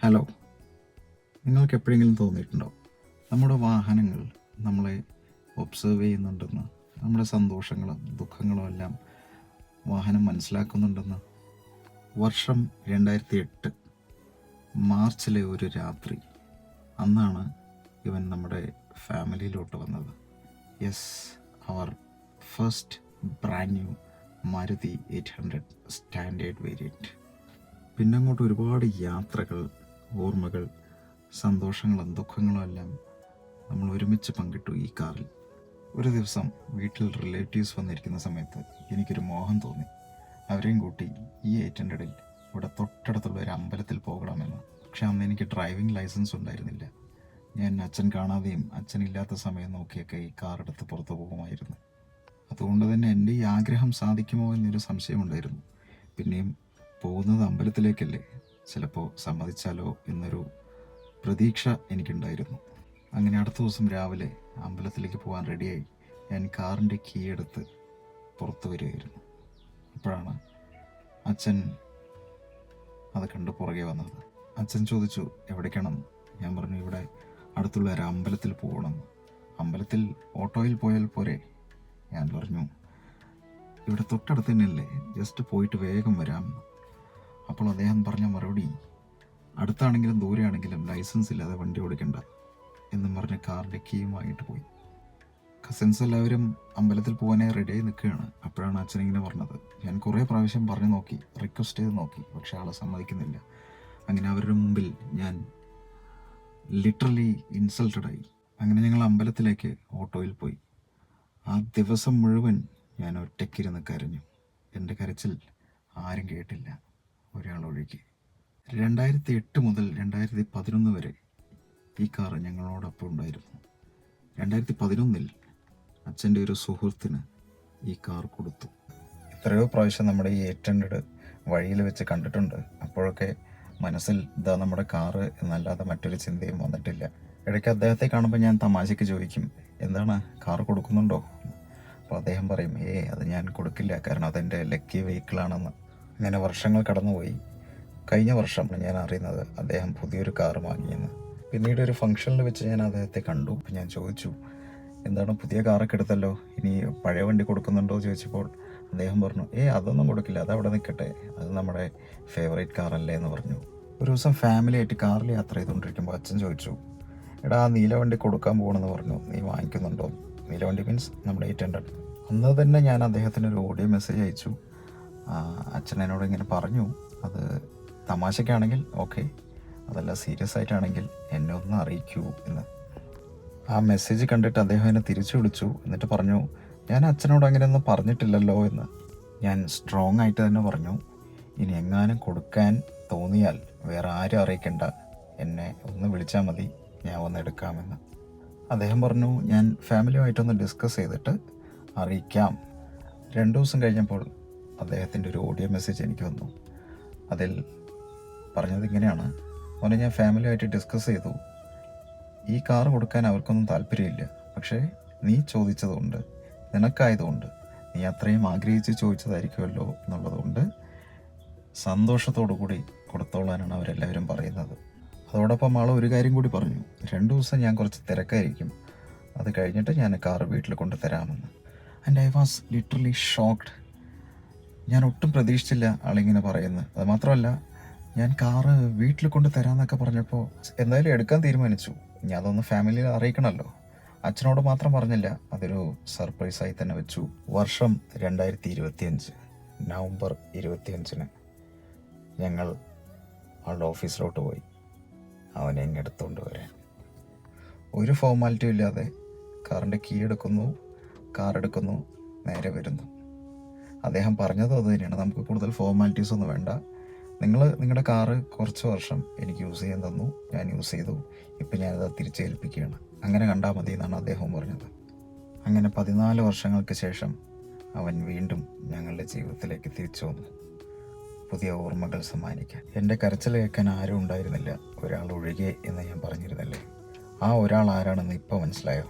Hello, നിങ്ങൾക്ക് എപ്പോഴെങ്കിലും തോന്നിയിട്ടുണ്ടോ നമ്മുടെ വാഹനങ്ങൾ നമ്മളെ ഒബ്സേർവ് ചെയ്യുന്നുണ്ടെന്ന്, നമ്മുടെ സന്തോഷങ്ങളും ദുഃഖങ്ങളും എല്ലാം വാഹനം മനസ്സിലാക്കുന്നുണ്ടെന്ന്? വർഷം 2008 മാർച്ചിലെ ഒരു രാത്രി, അന്നാണ് ഇവൻ നമ്മുടെ ഫാമിലിയിലോട്ട് വന്നത്. യെസ്, അവർ first brand new Maruti 800 standard variant. പിന്നെ അങ്ങോട്ട് ഒരുപാട് യാത്രകൾ, ഓർമ്മകൾ, സന്തോഷങ്ങളും ദുഃഖങ്ങളും എല്ലാം നമ്മൾ ഒരുമിച്ച് പങ്കിട്ടു ഈ കാറിൽ. ഒരു ദിവസം വീട്ടിൽ റിലേറ്റീവ്സ് വന്നിരിക്കുന്ന സമയത്ത് എനിക്കൊരു മോഹം തോന്നി, അവരെയും കൂട്ടി ഈ 800-ൽ ഇവിടെ തൊട്ടടുത്തുള്ള ഒരു അമ്പലത്തിൽ പോകണമെന്ന്. പക്ഷെ അന്ന് എനിക്ക് ഡ്രൈവിംഗ് ലൈസൻസ് ഉണ്ടായിരുന്നില്ല. ഞാൻ അച്ഛൻ കാണാതെയും അച്ഛനില്ലാത്ത സമയം നോക്കിയൊക്കെ ഈ കാർ എടുത്ത് പുറത്തു പോകുമായിരുന്നു. അതുകൊണ്ട് തന്നെ എൻ്റെ ഈ ആഗ്രഹം സാധിക്കുമോ എന്നൊരു സംശയമുണ്ടായിരുന്നു. പിന്നെയും പോകുന്നത് അമ്പലത്തിലേക്കല്ലേ, ചിലപ്പോൾ സമ്മതിച്ചാലോ എന്നൊരു പ്രതീക്ഷ എനിക്കുണ്ടായിരുന്നു. അങ്ങനെ അടുത്ത ദിവസം രാവിലെ അമ്പലത്തിലേക്ക് പോകാൻ റെഡിയായി ഞാൻ കാറിൻ്റെ കീ എടുത്ത് പുറത്തു വരികയായിരുന്നു. അപ്പോഴാണ് അച്ഛൻ അത് കണ്ട് പുറകെ വന്നത്. അച്ഛൻ ചോദിച്ചു എവിടേക്കാണെന്ന്. ഞാൻ പറഞ്ഞു ഇവിടെ അടുത്തുള്ള ഒരു അമ്പലത്തിൽ പോകണം. അമ്പലത്തിൽ ഓട്ടോയിൽ പോയാൽ പോരെ? ഞാൻ പറഞ്ഞു ഇവിടെ തൊട്ടടുത്ത് തന്നെയല്ലേ, ജസ്റ്റ് പോയിട്ട് വേഗം വരാം. അപ്പോൾ അദ്ദേഹം പറഞ്ഞ മറുപടി, അടുത്താണെങ്കിലും ദൂരെയാണെങ്കിലും ലൈസൻസ് ഇല്ലാതെ വണ്ടി ഓടിക്കണ്ട എന്നും പറഞ്ഞ് കാറിൻ്റെ കീയുമായിട്ട് പോയി. കസിൻസ് എല്ലാവരും അമ്പലത്തിൽ പോകാനായി റെഡിയായി നിൽക്കുകയാണ്. അപ്പോഴാണ് അച്ഛനിങ്ങനെ പറഞ്ഞത്. ഞാൻ കുറേ പ്രാവശ്യം പറഞ്ഞു നോക്കി, റിക്വസ്റ്റ് ചെയ്ത് നോക്കി, പക്ഷെ ആളെ സമ്മതിക്കുന്നില്ല. അങ്ങനെ അവരുടെ മുമ്പിൽ ഞാൻ ലിറ്ററലി ഇൻസൾട്ടഡായി. അങ്ങനെ ഞങ്ങൾ അമ്പലത്തിലേക്ക് ഓട്ടോയിൽ പോയി. ആ ദിവസം മുഴുവൻ ഞാൻ ഒറ്റയ്ക്കിരുന്ന് കരഞ്ഞു. എൻ്റെ കരച്ചിൽ ആരും കേട്ടില്ല, ഒരാളൊഴുകി. 2008 മുതൽ 2011 വരെ ഈ കാർ ഞങ്ങളോടൊപ്പം ഉണ്ടായിരുന്നു. 2011-ൽ അച്ഛൻ്റെ ഒരു സുഹൃത്തിന് ഈ കാർ കൊടുത്തു. എത്രയോ പ്രാവശ്യം നമ്മുടെ ഈ 800 വഴിയിൽ വെച്ച് കണ്ടിട്ടുണ്ട്. അപ്പോഴൊക്കെ മനസ്സിൽ ഇതാ നമ്മുടെ കാറ് എന്നല്ലാതെ മറ്റൊരു ചിന്തയും വന്നിട്ടില്ല. ഇടയ്ക്ക് അദ്ദേഹത്തെ കാണുമ്പോൾ ഞാൻ തമാശയ്ക്ക് ചോദിക്കും, എന്താണ് കാർ കൊടുക്കുന്നുണ്ടോ? അപ്പോൾ അദ്ദേഹം പറയും, അത് ഞാൻ കൊടുക്കില്ല, കാരണം അതെൻ്റെ ലക്കി വെഹിക്കിളാണെന്ന്. അങ്ങനെ വർഷങ്ങൾ കടന്നുപോയി. കഴിഞ്ഞ വർഷം ഞാൻ അറിയുന്നത് അദ്ദേഹം പുതിയൊരു കാർ വാങ്ങിയെന്ന്. പിന്നീട് ഒരു ഫംഗ്ഷനിൽ വെച്ച് ഞാൻ അദ്ദേഹത്തെ കണ്ടു. അപ്പം ഞാൻ ചോദിച്ചു, എന്താണ് പുതിയ കാറൊക്കെ എടുത്തല്ലോ, ഇനി പഴയ വണ്ടി കൊടുക്കുന്നുണ്ടോ ചോദിച്ചപ്പോൾ അദ്ദേഹം പറഞ്ഞു, അതൊന്നും കൊടുക്കില്ല, അതവിടെ നിൽക്കട്ടെ, അത് നമ്മുടെ ഫേവറേറ്റ് കാറല്ലേ എന്ന് പറഞ്ഞു. ഒരു ദിവസം ഫാമിലി ആയിട്ട് കാറിൽ യാത്ര ചെയ്തുകൊണ്ടിരിക്കുമ്പോൾ അച്ഛൻ ചോദിച്ചു, എടാ നീല വണ്ടി കൊടുക്കാൻ പോകണമെന്ന് പറഞ്ഞു, നീ വാങ്ങിക്കുന്നുണ്ടോ? നീല വണ്ടി മീൻസ് നമ്മുടെ 800. അന്ന് തന്നെ ഞാൻ അദ്ദേഹത്തിന് ഒരു ഓഡിയോ മെസ്സേജ് അയച്ചു. അച്ഛൻ എന്നോട് ഇങ്ങനെ പറഞ്ഞു, അത് തമാശയ്ക്കാണെങ്കിൽ ഓക്കെ, അതല്ല സീരിയസ് ആയിട്ടാണെങ്കിൽ എന്നെ ഒന്ന് അറിയിക്കൂ എന്ന്. ആ മെസ്സേജ് കണ്ടിട്ട് അദ്ദേഹം എന്നെ തിരിച്ചു വിളിച്ചു. എന്നിട്ട് പറഞ്ഞു, ഞാൻ അച്ഛനോട് അങ്ങനെയൊന്നും പറഞ്ഞിട്ടില്ലല്ലോ എന്ന്. ഞാൻ സ്ട്രോങ് ആയിട്ട് തന്നെ പറഞ്ഞു, ഇനി എങ്ങാനും കൊടുക്കാൻ തോന്നിയാൽ വേറെ ആരും അറിയിക്കണ്ട, എന്നെ ഒന്ന് വിളിച്ചാൽ മതി, ഞാൻ വന്ന് എടുക്കാമെന്ന്. അദ്ദേഹം പറഞ്ഞു, ഞാൻ ഫാമിലിയുമായിട്ടൊന്ന് ഡിസ്കസ് ചെയ്തിട്ട് അറിയിക്കാം. 2 ദിവസം കഴിഞ്ഞപ്പോൾ അദ്ദേഹത്തിൻ്റെ ഒരു ഓഡിയോ മെസ്സേജ് എനിക്ക് വന്നു. അതിൽ പറഞ്ഞത് ഇങ്ങനെയാണ്, മോനെ ഞാൻ ഫാമിലിയായിട്ട് ഡിസ്കസ് ചെയ്തു, ഈ കാർ കൊടുക്കാൻ അവർക്കൊന്നും താല്പര്യമില്ല, പക്ഷേ നീ ചോദിച്ചതുകൊണ്ട്, നിനക്കായതുകൊണ്ട്, നീ അത്രയും ആഗ്രഹിച്ച് ചോദിച്ചതായിരിക്കുമല്ലോ എന്നുള്ളതുകൊണ്ട് സന്തോഷത്തോടു കൂടി കൊടുത്തോളാനാണ് അവരെല്ലാവരും പറയുന്നത്. അതോടൊപ്പം ആൾ ഒരു കാര്യം കൂടി പറഞ്ഞു, 2 ദിവസം ഞാൻ കുറച്ച് തിരക്കായിരിക്കും, അത് കഴിഞ്ഞിട്ട് ഞാൻ കാർ വീട്ടിൽ കൊണ്ട് തരാമെന്ന്. And I was literally shocked. ഞാൻ ഒട്ടും പ്രതീക്ഷിച്ചില്ല ആളിങ്ങനെ പറയുന്നത്. അത് മാത്രമല്ല, ഞാൻ കാറ് വീട്ടിൽ കൊണ്ട് തരാമെന്നൊക്കെ പറഞ്ഞപ്പോൾ എന്തായാലും എടുക്കാൻ തീരുമാനിച്ചു. ഞാൻ അതൊന്ന് ഫാമിലിയിൽ അറിയിക്കണമല്ലോ. അച്ഛനോട് മാത്രം പറഞ്ഞില്ല, അതൊരു സർപ്രൈസായി തന്നെ വെച്ചു. വർഷം 2025 നവംബർ 25-ന് ഞങ്ങൾ ആളുടെ ഓഫീസിലോട്ട് പോയി അവനെ ഇങ്ങെടുത്തുകൊണ്ട് വരാൻ. ഒരു ഫോർമാലിറ്റി ഇല്ലാതെ കാറിൻ്റെ കീ എടുക്കുന്നു, കാർ എടുക്കുന്നു, നേരെ വരുന്നു. അദ്ദേഹം പറഞ്ഞതും അത് തന്നെയാണ്, നമുക്ക് കൂടുതൽ ഫോർമാലിറ്റീസ് ഒന്നും വേണ്ട, നിങ്ങൾ നിങ്ങളുടെ കാറ് കുറച്ച് വർഷം എനിക്ക് യൂസ് ചെയ്യാൻ തന്നു, ഞാൻ യൂസ് ചെയ്തു, ഇപ്പം ഞാനത് തിരിച്ചേൽപ്പിക്കുകയാണ്, അങ്ങനെ കണ്ടാൽ മതി എന്നാണ് അദ്ദേഹം പറഞ്ഞത്. അങ്ങനെ 14 വർഷങ്ങൾക്ക് ശേഷം അവൻ വീണ്ടും ഞങ്ങളുടെ ജീവിതത്തിലേക്ക് തിരിച്ചു വന്നു, പുതിയ ഓർമ്മകൾ സമ്മാനിക്കാൻ. എൻ്റെ കരച്ചിൽ കേൾക്കാൻ ആരും ഉണ്ടായിരുന്നില്ല, ഒരാൾ ഒഴികെ എന്ന് ഞാൻ പറഞ്ഞിരുന്നല്ലേ. ആ ഒരാൾ ആരാണെന്ന് ഇപ്പോൾ മനസ്സിലായോ?